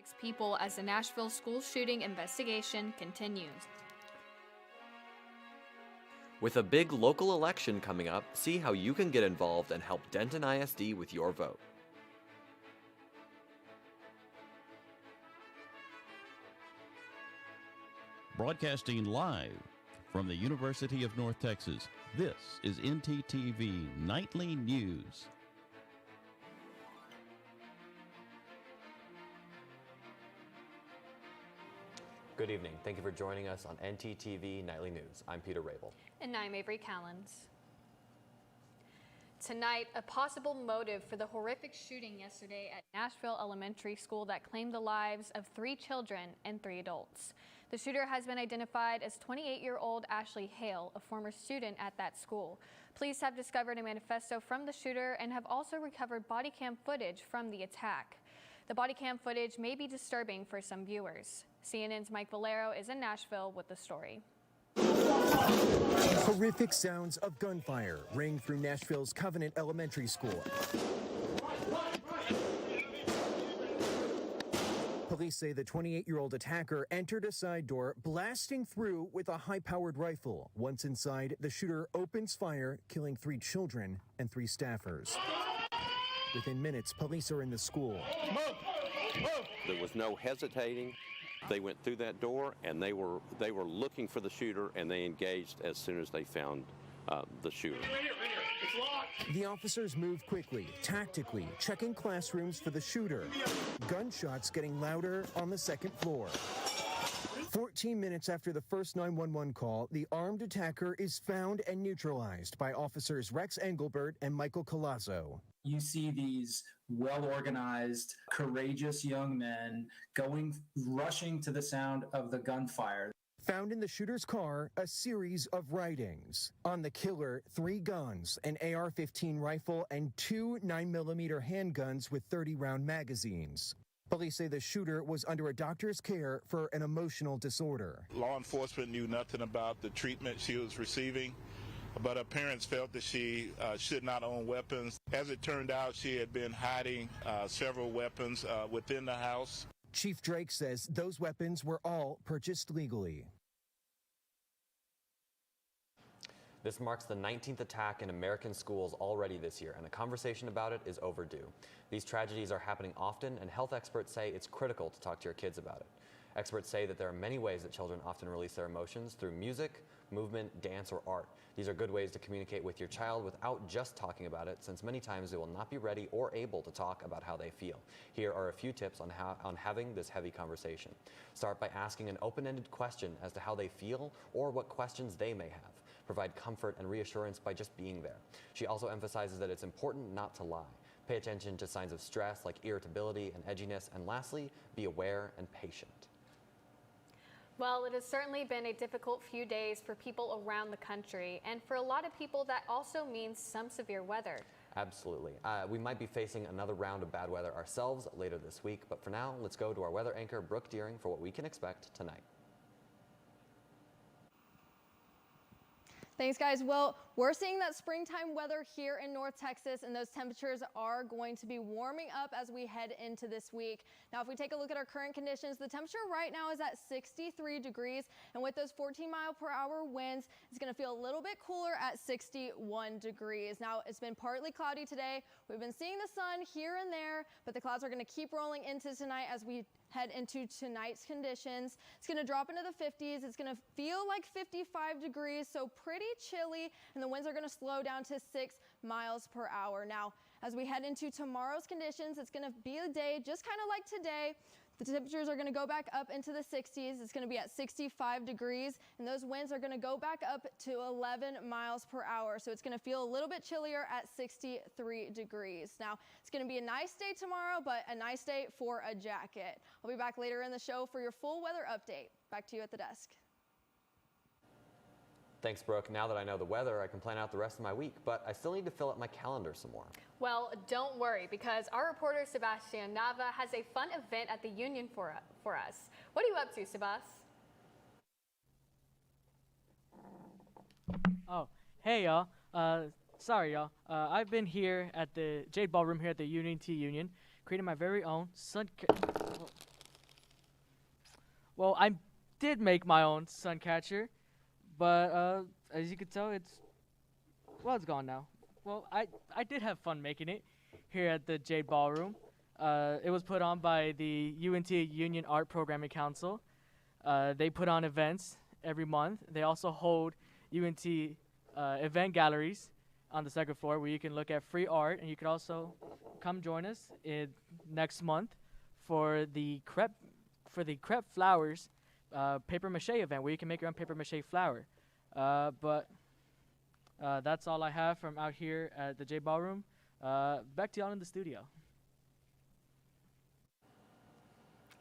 six people as the Nashville school shooting investigation continues. With a big local election coming up, see how you can get involved and help Denton ISD with your vote. Broadcasting live from the University of North Texas, this is NTTV Nightly News. Good evening. Thank you for joining us on NTTV Nightly News. I'm Peter Rabel. And I'm Avery Callens. Tonight, a possible motive for the horrific shooting yesterday at Nashville Elementary School that claimed the lives of 3 children and 3 adults. The shooter has been identified as 28-year-old Ashley Hale, a former student at that school. Police have discovered a manifesto from the shooter and have also recovered body cam footage from the attack. The body cam footage may be disturbing for some viewers. CNN's Mike Valero is in Nashville with the story. Horrific sounds of gunfire ring through Nashville's Covenant Elementary School. Police say the 28-year-old attacker entered a side door, blasting through with a high-powered rifle. Once inside, the shooter opens fire, killing 3 children and 3 staffers. Within minutes, police are in the school. There was no hesitating. They went through that door, and they were looking for the shooter, and they engaged as soon as they found the shooter. Right here. It's locked. The officers moved quickly, tactically, checking classrooms for the shooter. Gunshots getting louder on the second floor. 14 minutes after the first 911 call, the armed attacker is found and neutralized by officers Rex Engelbert and Michael Colazzo. You see these well-organized, courageous young men rushing to the sound of the gunfire. Found in the shooter's car, a series of writings. On the killer, 3 guns, an AR-15 rifle, and 2 9mm handguns with 30-round magazines. Police say the shooter was under a doctor's care for an emotional disorder. Law enforcement knew nothing about the treatment she was receiving, but her parents felt that she should not own weapons. As it turned out, she had been hiding several weapons within the house. Chief Drake says those weapons were all purchased legally. This marks the 19th attack in American schools already this year, and a conversation about it is overdue. These tragedies are happening often, and health experts say it's critical to talk to your kids about it. Experts say that there are many ways that children often release their emotions through music, movement, dance, or art. These are good ways to communicate with your child without just talking about it, since many times they will not be ready or able to talk about how they feel. Here are a few tips on having this heavy conversation. Start by asking an open-ended question as to how they feel or what questions they may have. Provide comfort and reassurance by just being there. She also emphasizes that it's important not to lie. Pay attention to signs of stress like irritability and edginess, and lastly, be aware and patient. Well, it has certainly been a difficult few days for people around the country, and for a lot of people that also means some severe weather. Absolutely. We might be facing another round of bad weather ourselves later this week, but for now, let's go to our weather anchor, Brooke Deering, for what we can expect tonight. Thanks, guys. Well, we're seeing that springtime weather here in North Texas, and those temperatures are going to be warming up as we head into this week. Now, if we take a look at our current conditions, the temperature right now is at 63 degrees, and with those 14-mile-per-hour winds, it's going to feel a little bit cooler at 61 degrees. Now, it's been partly cloudy today. We've been seeing the sun here and there, but the clouds are going to keep rolling into tonight as we head into tonight's conditions. It's going to drop into the 50s. It's going to feel like 55 degrees, so pretty chilly, and the winds are going to slow down to 6 miles per hour. Now, as we head into tomorrow's conditions, it's going to be a day just kind of like today. The temperatures are going to go back up into the 60s. It's going to be at 65 degrees, and those winds are going to go back up to 11 miles per hour. So it's going to feel a little bit chillier at 63 degrees. Now, it's going to be a nice day tomorrow, but a nice day for a jacket. I'll be back later in the show for your full weather update. Back to you at the desk. Thanks, Brooke. Now that I know the weather, I can plan out the rest of my week, but I still need to fill up my calendar some more. Well, don't worry, because our reporter Sebastian Nava has a fun event at the Union for us. What are you up to, Sebas? Oh, hey, y'all. Sorry, y'all. I've been here at the Jade Ballroom here at the Union creating my very own sun. Well, I did make my own sun catcher, but as you can tell, it's gone now. Well, I did have fun making it here at the Jade Ballroom. It was put on by the UNT Union Art Programming Council. They put on events every month. They also hold UNT event galleries on the second floor where you can look at free art, and you can also come join us next month for the crepe flowers paper mache event where you can make your own paper mache flower. But that's all I have from out here at the J Ballroom. Back to y'all in the studio.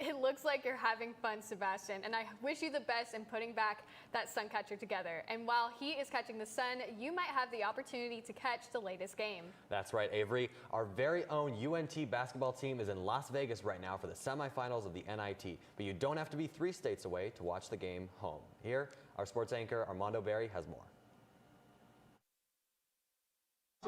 It looks like you're having fun, Sebastian, and I wish you the best in putting back that sun catcher together. And while he is catching the sun, you might have the opportunity to catch the latest game. That's right, Avery. Our very own UNT basketball team is in Las Vegas right now for the semifinals of the NIT, but you don't have to be 3 states away to watch the game home. Here, our sports anchor Armando Berry has more.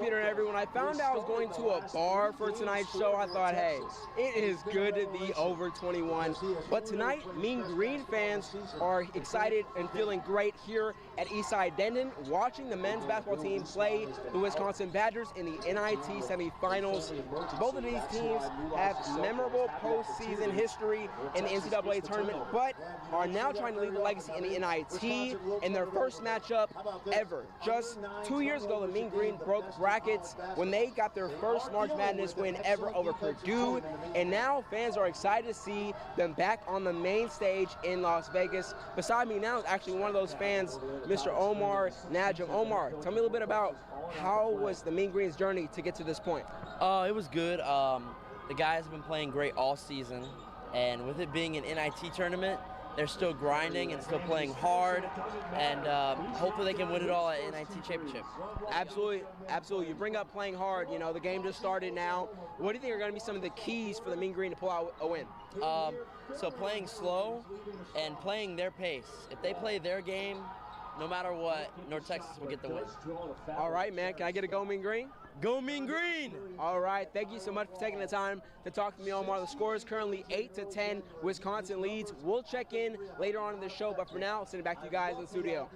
Peter and everyone, I found out I was going to a bar for tonight's show. I thought, hey, it is good to be over 21. But tonight, Mean Green fans are excited and feeling great here at Eastside Denton, watching the men's basketball team play the Wisconsin Badgers in the NIT semifinals. Both of these teams have memorable postseason history in the NCAA tournament, but are now trying to leave a legacy in the NIT in their first matchup ever. Just 2 years ago, the Mean Green broke brackets when they got their first March Madness win ever over Purdue, and now fans are excited to see them back on the main stage in Las Vegas. Beside me now is actually one of those fans, Mr. Omar Najam. Omar, tell me a little bit about how was the Mean Green's journey to get to this point? It was good. The guys have been playing great all season, and with it being an NIT tournament, they're still grinding and still playing hard, and hopefully they can win it all at NIT championship. Absolutely, absolutely. You bring up playing hard. You know, the game just started now. What do you think are going to be some of the keys for the Mean Green to pull out a win? So playing slow and playing their pace. If they play their game, no matter what, North Texas will get the win. All right, man. Can I get a go Mean Green? Go Mean Green! All right, thank you so much for taking the time to talk to me, Omar. The score is currently 8-10. Wisconsin leads. We'll check in later on in the show, but for now, I'll send it back to you guys in the studio.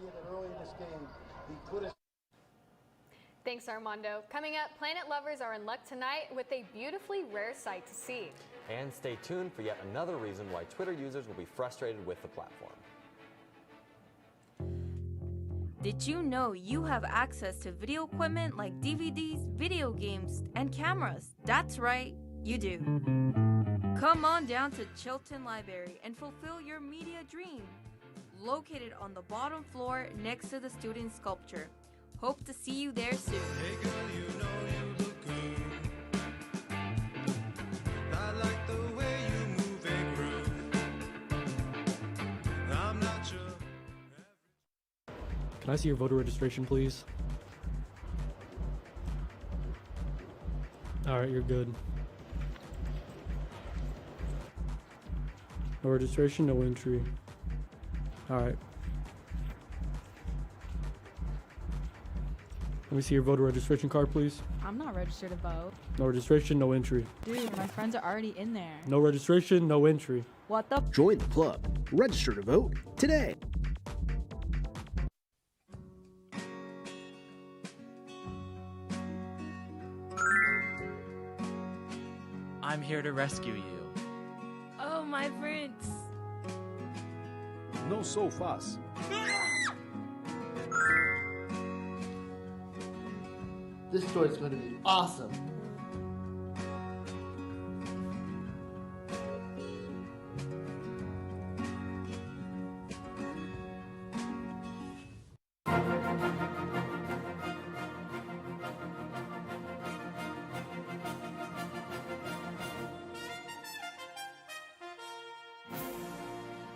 Thanks, Armando. Coming up, planet lovers are in luck tonight with a beautifully rare sight to see. And stay tuned for yet another reason why Twitter users will be frustrated with the platform. Did you know you have access to video equipment like DVDs, video games, and cameras? That's right, you do. Come on down to Chilton Library and fulfill your media dream. Located on the bottom floor next to the student sculpture. Hope to see you there soon. Hey girl, you know you look good. I like the way you move and groove. I'm not sure. Can I see your voter registration, please? All right, you're good. No registration, no entry. All right. Let me see your voter registration card, please. I'm not registered to vote. No registration, no entry. Dude, my friends are already in there. No registration, no entry. What the? Join the club. Register to vote today. I'm here to rescue you. Oh, my prince. No so fast. This story is going to be awesome.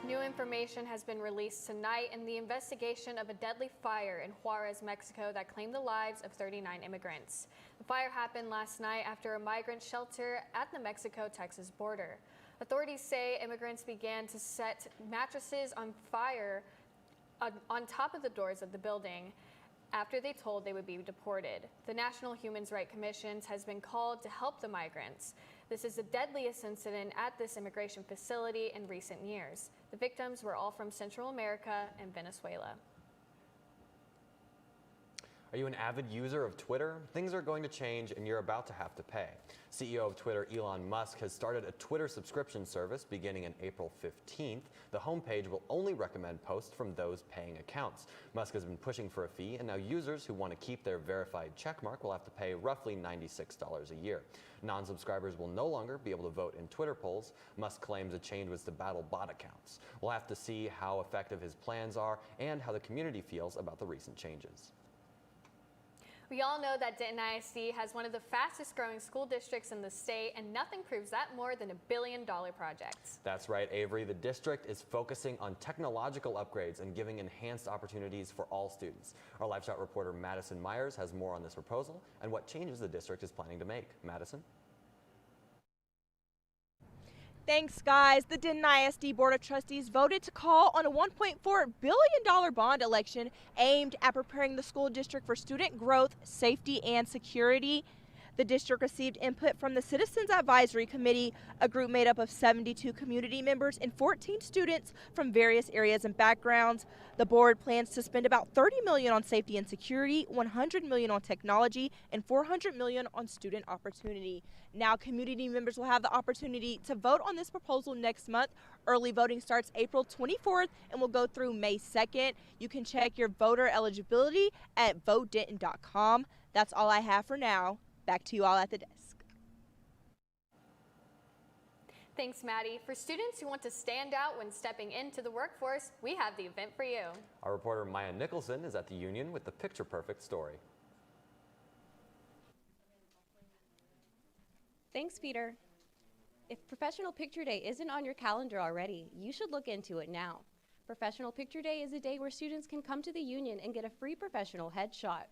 New information has been released tonight in the investigation of a deadly fire in Juarez, Mexico that claimed the lives of 39 immigrants. The fire happened last night after a migrant shelter at the Mexico-Texas border. Authorities say immigrants began to set mattresses on fire on top of the doors of the building after they told they would be deported. The National Human Rights Commission has been called to help the migrants. This is the deadliest incident at this immigration facility in recent years. The victims were all from Central America and Venezuela. Are you an avid user of Twitter? Things are going to change and you're about to have to pay. CEO of Twitter Elon Musk has started a Twitter subscription service beginning in April 15th. The homepage will only recommend posts from those paying accounts. Musk has been pushing for a fee, and now users who want to keep their verified checkmark will have to pay roughly $96 a year. Non-subscribers will no longer be able to vote in Twitter polls. Musk claims the change was to battle bot accounts. We'll have to see how effective his plans are and how the community feels about the recent changes. We all know that Denton ISD has one of the fastest growing school districts in the state, and nothing proves that more than $1 billion projects. That's right, Avery. The district is focusing on technological upgrades and giving enhanced opportunities for all students. Our Live Shot reporter Madison Myers has more on this proposal and what changes the district is planning to make. Madison? Thanks, guys. The Denton ISD Board of Trustees voted to call on a $1.4 billion bond election aimed at preparing the school district for student growth, safety, and security. The district received input from the Citizens Advisory Committee, a group made up of 72 community members and 14 students from various areas and backgrounds. The board plans to spend about $30 million on safety and security, $100 million on technology, and $400 million on student opportunity. Now, community members will have the opportunity to vote on this proposal next month. Early voting starts April 24th and will go through May 2nd. You can check your voter eligibility at votedenton.com. That's all I have for now. Back to you all at the desk. Thanks, Maddie. For students who want to stand out when stepping into the workforce, we have the event for you. Our reporter Maya Nicholson is at the Union with the Picture Perfect story. Thanks, Peter. If Professional Picture Day isn't on your calendar already, you should look into it now. Professional Picture Day is a day where students can come to the Union and get a free professional headshot.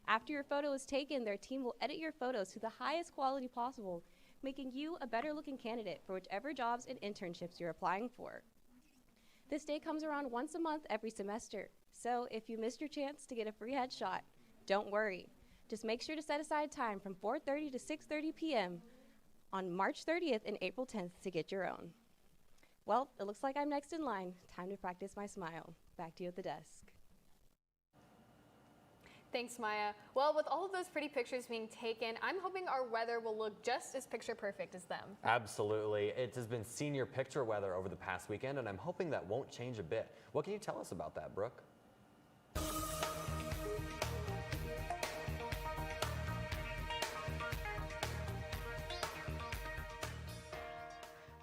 After your photo is taken, their team will edit your photos to the highest quality possible, making you a better looking candidate for whichever jobs and internships you're applying for. This day comes around once a month every semester, so if you missed your chance to get a free headshot, don't worry. Just make sure to set aside time from 4:30 to 6:30 p.m. on March 30th and April 10th to get your own. Well, it looks like I'm next in line. Time to practice my smile. Back to you at the desk. Thanks, Maya. Well, with all of those pretty pictures being taken, I'm hoping our weather will look just as picture perfect as them. Absolutely. It has been senior picture weather over the past weekend, and I'm hoping that won't change a bit. What can you tell us about that, Brooke?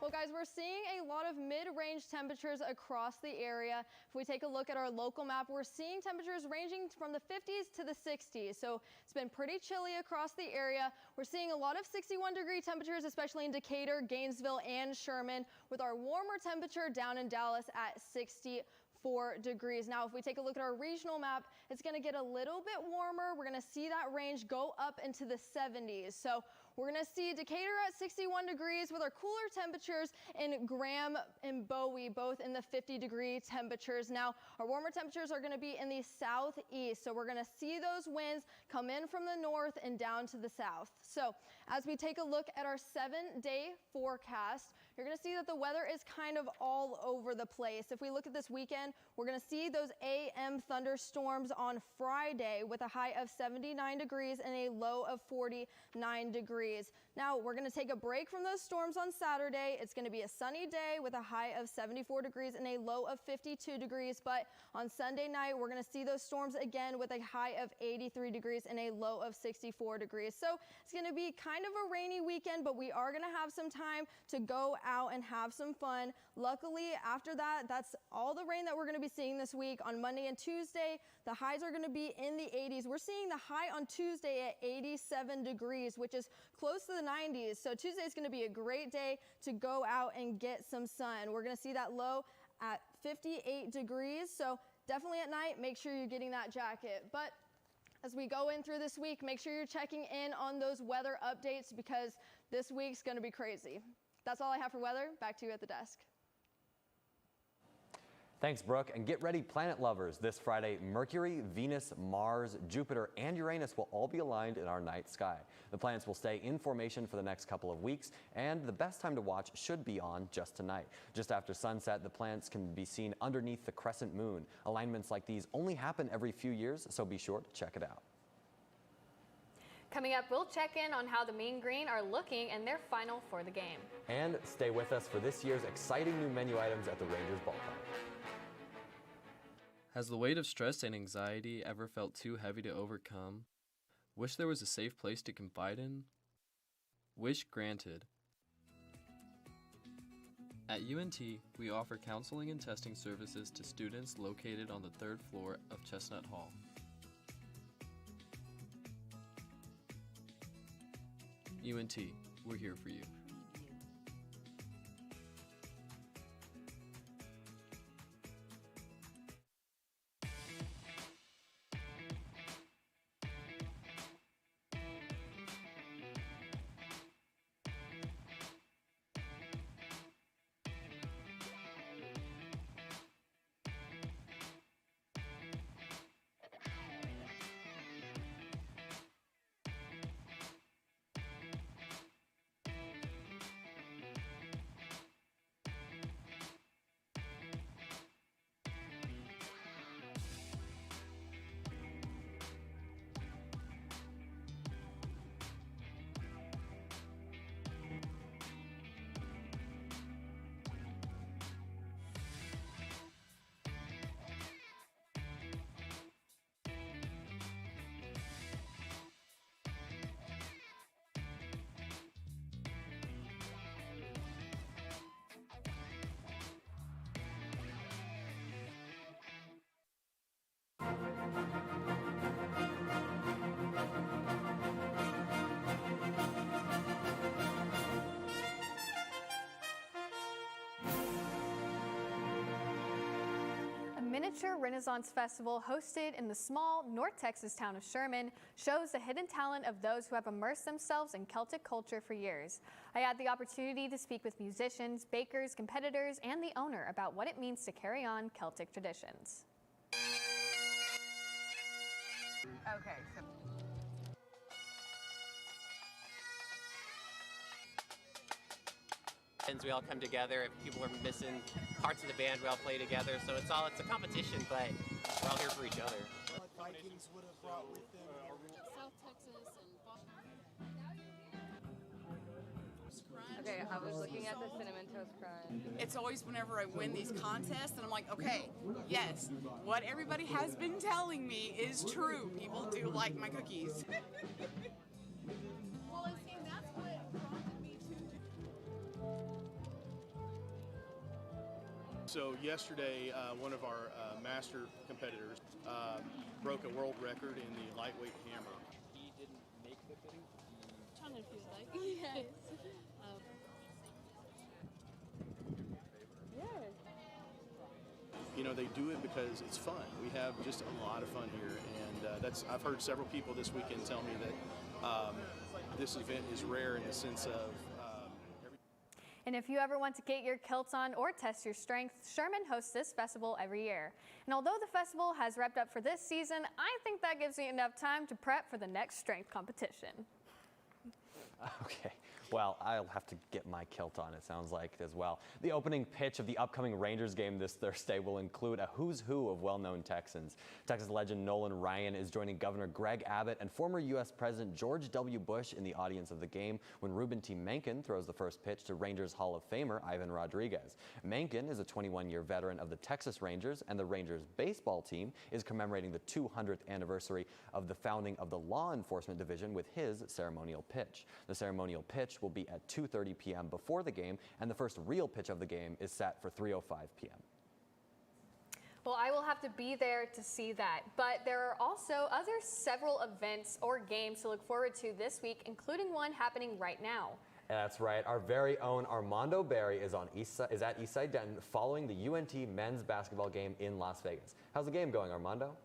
Well, guys, we're seeing a lot of mid-range temperatures across the area. If we take a look at our local map, we're seeing temperatures ranging from the 50s to the 60s. So it's been pretty chilly across the area. We're seeing a lot of 61-degree temperatures, especially in Decatur, Gainesville, and Sherman, with our warmer temperature down in Dallas at 64 degrees. Now, if we take a look at our regional map, it's going to get a little bit warmer. We're going to see that range go up into the 70s. So we're going to see Decatur at 61 degrees with our cooler temperatures in Graham and Bowie, both in the 50-degree temperatures. Now, our warmer temperatures are going to be in the southeast, so we're going to see those winds come in from the north and down to the south. So as we take a look at our 7-day forecast, you're going to see that the weather is kind of all over the place. If we look at this weekend, we're going to see those AM thunderstorms on Friday with a high of 79 degrees and a low of 49 degrees. Now, we're going to take a break from those storms on Saturday. It's going to be a sunny day with a high of 74 degrees and a low of 52 degrees. But on Sunday night, we're going to see those storms again with a high of 83 degrees and a low of 64 degrees. So it's going to be kind of a rainy weekend, but we are going to have some time to go out and have some fun. Luckily, after that, that's all the rain that we're going to be seeing this week. On Monday and Tuesday, the highs are going to be in the 80s. We're seeing the high on Tuesday at 87 degrees, which is close to the 90s. So Tuesday is going to be a great day to go out and get some sun. We're going to see that low at 58 degrees. So definitely at night, make sure you're getting that jacket. But as we go in through this week, make sure you're checking in on those weather updates because this week's going to be crazy. That's all I have for weather. Back to you at the desk. Thanks, Brooke. And get ready, planet lovers. This Friday, Mercury, Venus, Mars, Jupiter, and Uranus will all be aligned in our night sky. The planets will stay in formation for the next couple of weeks, and the best time to watch should be on just tonight. Just after sunset, the planets can be seen underneath the crescent moon. Alignments like these only happen every few years, so be sure to check it out. Coming up, we'll check in on how the Mean Green are looking in their final for the game. And stay with us for this year's exciting new menu items at the Rangers ballpark. Has the weight of stress and anxiety ever felt too heavy to overcome? Wish there was a safe place to confide in? Wish granted. At UNT, we offer counseling and testing services to students located on the 3rd floor of Chestnut Hall. UNT, we're here for you. A miniature Renaissance festival hosted in the small North Texas town of Sherman shows the hidden talent of those who have immersed themselves in Celtic culture for years. I had the opportunity to speak with musicians, bakers, competitors, and the owner about what it means to carry on Celtic traditions. Okay, so we all come together. If people are missing parts of the band, we all play together. So it's a competition, but we're all here for each other. Vikings would have brought with them South Texas and okay, I was looking at the Cinnamon Toast Crunch. It's always whenever I win these contests and I'm like, okay, yes, what everybody has been telling me is true. People do like my cookies. Well, I see, that's what prompted me to do. So yesterday, one of our master competitors broke a world record in the lightweight hammer. He didn't make the fitting. Trying to feel like yes. Yes. You know, they do it because it's fun. We have just a lot of fun here, and I've heard several people this weekend tell me that this event is rare in the sense of. And if you ever want to get your kilts on or test your strength, Sherman hosts this festival every year. And although the festival has wrapped up for this season, I think that gives me enough time to prep for the next strength competition. Okay, well, I'll have to get my kilt on, it sounds like, as well. The opening pitch of the upcoming Rangers game this Thursday will include a who's who of well-known Texans. Texas legend Nolan Ryan is joining Governor Greg Abbott and former U.S. President George W. Bush in the audience of the game when Ruben T. Mencken throws the first pitch to Rangers Hall of Famer Ivan Rodriguez. Mencken is a 21-year veteran of the Texas Rangers, and the Rangers baseball team is commemorating the 200th anniversary of the founding of the Law Enforcement Division with his ceremonial pitch. The ceremonial pitch will be at 2:30 p.m. before the game, and the first real pitch of the game is set for 3:05 p.m. Well, I will have to be there to see that, but there are also several events or games to look forward to this week, including one happening right now. That's right. Our very own Armando Berry is at Eastside Denton following the UNT men's basketball game in Las Vegas. How's the game going, Armando?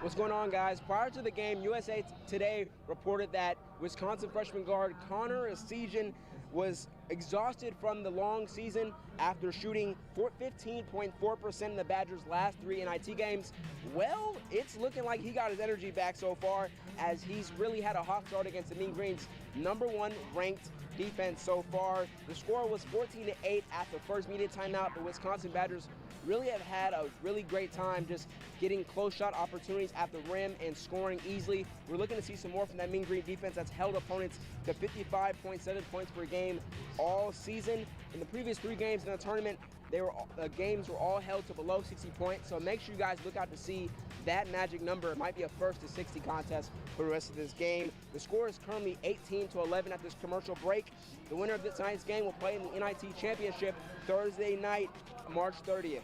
What's going on, guys? Prior to the game, USA Today reported that Wisconsin freshman guard Connor Essegian was exhausted from the long season after shooting 15.4% in the Badgers' last 3 NIT games. Well, it's looking like he got his energy back so far, as he's really had a hot start against the Mean Green's #1 ranked defense so far. The score was 14-8 at the first media timeout. The Wisconsin Badgers really have had a really great time just getting close shot opportunities at the rim and scoring easily. We're looking to see some more from that Mean Green defense that's held opponents to 55.7 points per game all season. In the previous 3 games in the tournament, the games were all held to below 60 points, so make sure you guys look out to see that magic number. It might be a first to 60 contest for the rest of this game. The score is currently 18-11 at this commercial break. The winner of tonight's game will play in the NIT Championship Thursday night, March 30th.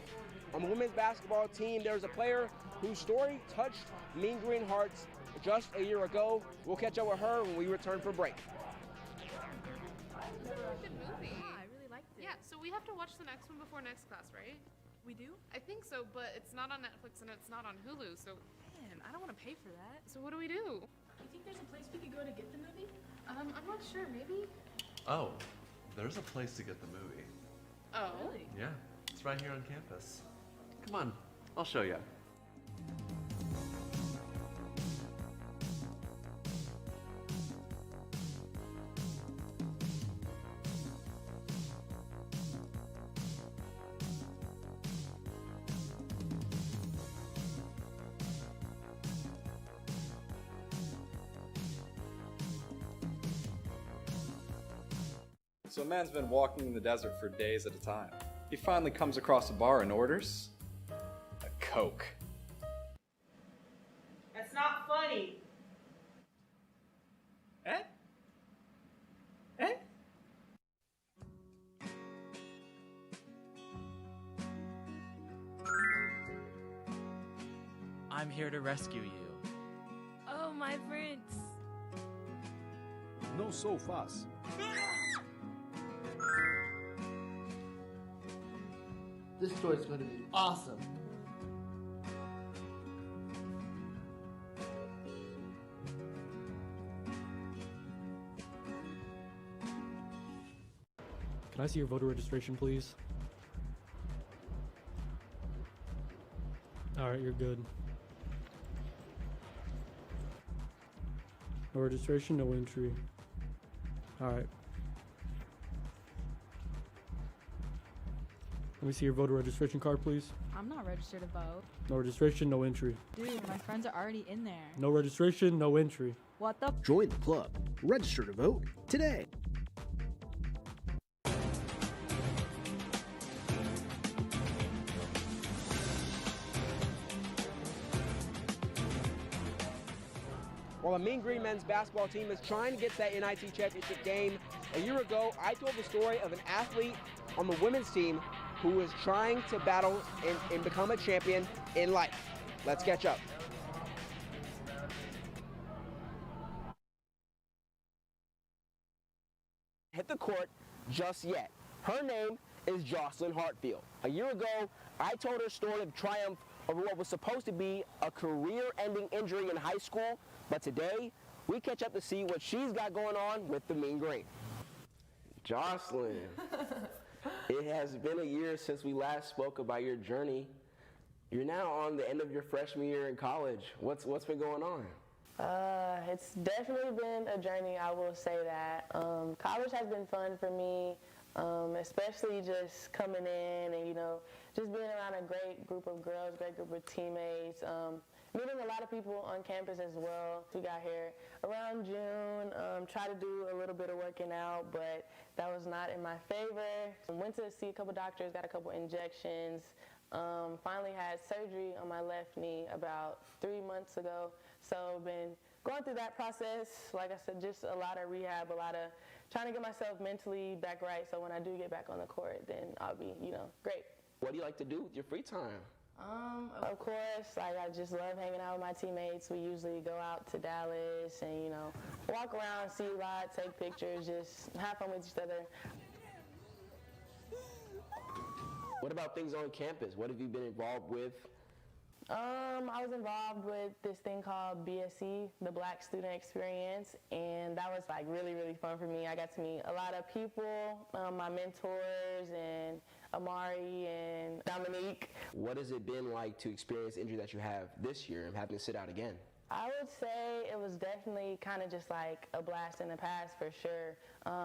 On the women's basketball team, there's a player whose story touched Mean Green hearts just a year ago. We'll catch up with her when we return for break. Good movie. Yeah, I really liked it. Yeah, so we have to watch the next one before next class, right? We do? I think so, but it's not on Netflix and it's not on Hulu, so... Man, I don't want to pay for that. So what do we do? You think there's a place we could go to get the movie? I'm not sure, maybe? Oh, there's a place to get the movie. Oh. Really? Yeah, it's right here on campus. Come on, I'll show you. So a man's been walking in the desert for days at a time. He finally comes across a bar and orders a Coke. That's not funny. Eh? Eh? I'm here to rescue you. Oh, my prince. No so fast. This story's going to be awesome. Can I see your voter registration, please? All right, you're good. No registration, no entry. All right. Let me see your voter registration card, please. I'm not registered to vote. No registration, no entry. Dude, my friends are already in there. No registration, no entry. What the? Join the club. Register to vote today. While the Mean Green men's basketball team is trying to get to that NIT championship game, a year ago, I told the story of an athlete on the women's team who is trying to battle and become a champion in life. Let's catch up. Hit the court just yet. Her name is Jocelyn Hartfield. A year ago, I told her story of triumph over what was supposed to be a career-ending injury in high school, but today, we catch up to see what she's got going on with the Mean Green. Jocelyn, it has been a year since we last spoke about your journey. You're now on the end of your freshman year in college. What's been going on? It's definitely been a journey, I will say that. College has been fun for me, especially just coming in and, just being around a great group of girls, great group of teammates, meeting a lot of people on campus as well. We got here around June, tried to do a little bit of working out, but that was not in my favor. Went to see a couple doctors, got a couple injections, finally had surgery on my left knee about 3 months ago. So been going through that process. Like I said, just a lot of rehab, a lot of trying to get myself mentally back right, so when I do get back on the court, then I'll be, great. What do you like to do with your free time? Of course, I just love hanging out with my teammates. We usually go out to Dallas and, walk around, see a lot, take pictures, just have fun with each other. What about things on campus? What have you been involved with I was involved with this thing called BSE, the Black Student Experience, and that was like really, really fun for me. I got to meet a lot of people, my mentors, and Amari and Dominique. What has it been like to experience the injury that you have this year and having to sit out again? I would say it was definitely kind of just like a blast in the past for sure.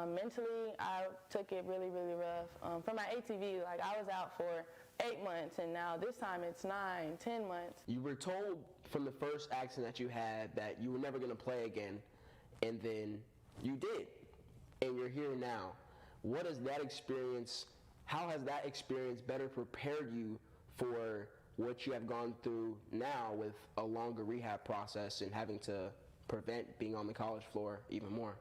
Mentally, I took it really, really rough. For my ATV, like I was out for 8 months, and now this time it's 9, 10 months. You were told from the first accident that you had that you were never going to play again, and then you did, and you're here now. What is that experience? How has that experience better prepared you for what you have gone through now with a longer rehab process and having to prevent being on the college floor even more?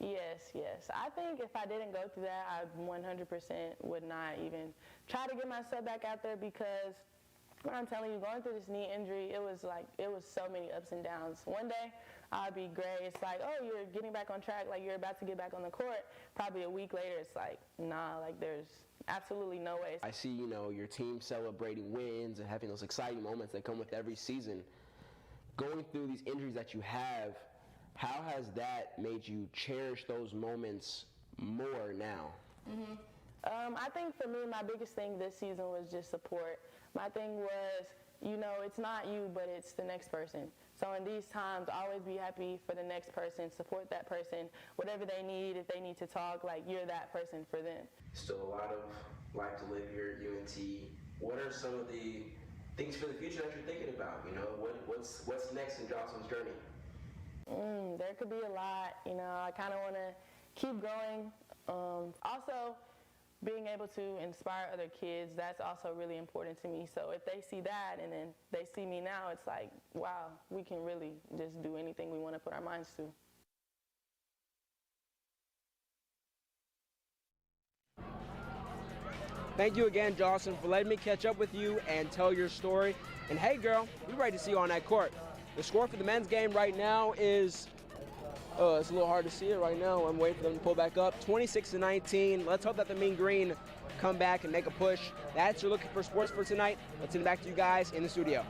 Yes. I think if I didn't go through that, I 100% would not even try to get myself back out there, because when I'm telling you, going through this knee injury, it was so many ups and downs. One day, I'd be great. It's like, oh, you're getting back on track, like you're about to get back on the court. Probably a week later, it's like, nah, like there's absolutely no way. I see, your team celebrating wins and having those exciting moments that come with every season. Going through these injuries that you have, how has that made you cherish those moments more now? I think for me, my biggest thing this season was just support. My thing was, it's not you, but it's the next person. So in these times, always be happy for the next person, support that person, whatever they need, if they need to talk, like you're that person for them. Still a lot of life to live here at UNT. What are some of the things for the future that you're thinking about? What's next in Jocelyn's journey? There could be a lot. I kind of want to keep growing. Also, being able to inspire other kids, that's also really important to me. So if they see that and then they see me now, it's like, wow, we can really just do anything we want to put our minds to. Thank you again, Jocelyn, for letting me catch up with you and tell your story. And hey, girl, we're ready to see you on that court. The score for the men's game right now is, it's a little hard to see it right now. I'm waiting for them to pull back up. 26-19. Let's hope that the Mean Green come back and make a push. That's your Looking for Sports for tonight. Let's send it back to you guys in the studio.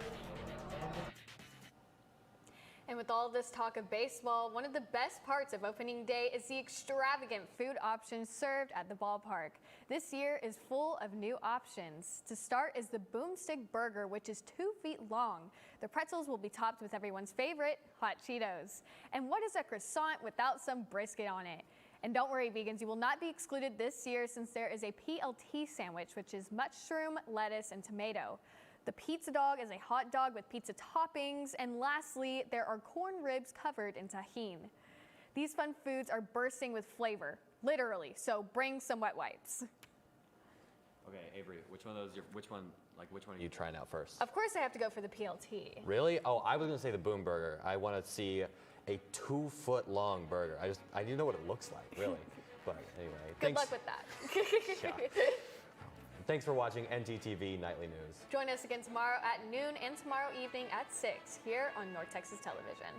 And with all this talk of baseball, one of the best parts of opening day is the extravagant food options served at the ballpark. This year is full of new options. To start is the Boomstick Burger, which is 2 feet long. The pretzels will be topped with everyone's favorite, hot Cheetos. And what is a croissant without some brisket on it? And don't worry, vegans, you will not be excluded this year, since there is a PLT sandwich, which is mushroom, lettuce, and tomato. The pizza dog is a hot dog with pizza toppings. And lastly, there are corn ribs covered in tahini. These fun foods are bursting with flavor, literally, so bring some wet wipes. Okay, Avery, which one are you trying out first? Of course I have to go for the PLT. Really? Oh, I was gonna say the Boom Burger. I want to see a 2 foot long burger. I need to know what it looks like, really. But anyway, Good luck with that. Yeah. Thanks for watching NTTV Nightly News. Join us again tomorrow at noon and tomorrow evening at 6 here on North Texas Television.